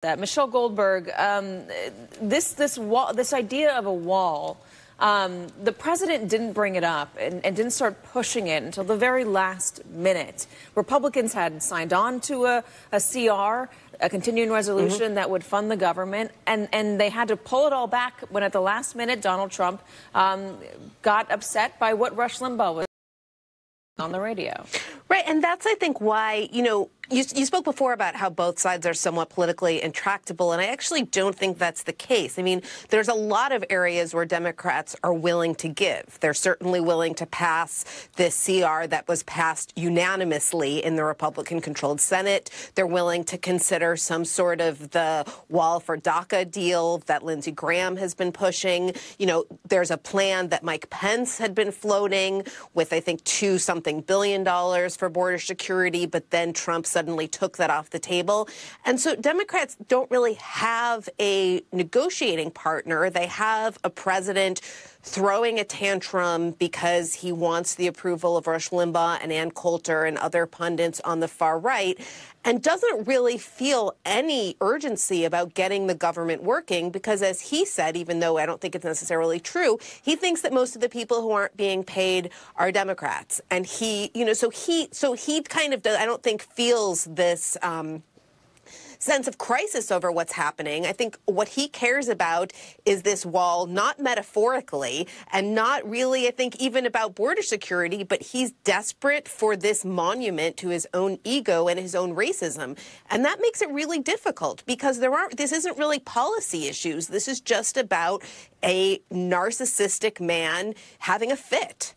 That Michelle Goldberg, this idea of a wall, the president didn't bring it up and didn't start pushing it until the very last minute. Republicans had signed on to a CR, a continuing resolution that would fund the government, and they had to pull it all back when at the last minute Donald Trump got upset by what Rush Limbaugh was on the radio. Right, and that's, I think, why, you spoke before about how both sides are somewhat politically intractable, and I actually don't think that's the case. I mean, there's a lot of areas where Democrats are willing to give. They're certainly willing to pass this CR that was passed unanimously in the Republican-controlled Senate. They're willing to consider some sort of the wall for DACA deal that Lindsey Graham has been pushing. There's a plan that Mike Pence had been floating with, I think, $2-something billion for border security, but then Trump suddenly took that off the table. And so Democrats don't really have a negotiating partner. They have a president throwing a tantrum because he wants the approval of Rush Limbaugh and Ann Coulter and other pundits on the far right, and doesn't really feel any urgency about getting the government working because, as he said, even though I don't think it's necessarily true, he thinks that most of the people who aren't being paid are Democrats. And he kind of does, I don't think, feels this sense of crisis over what's happening. I think what he cares about is this wall, not metaphorically, and not really, I think, even about border security, but he's desperate for this monument to his own ego and his own racism. And that makes it really difficult because this isn't really policy issues. This is just about a narcissistic man having a fit.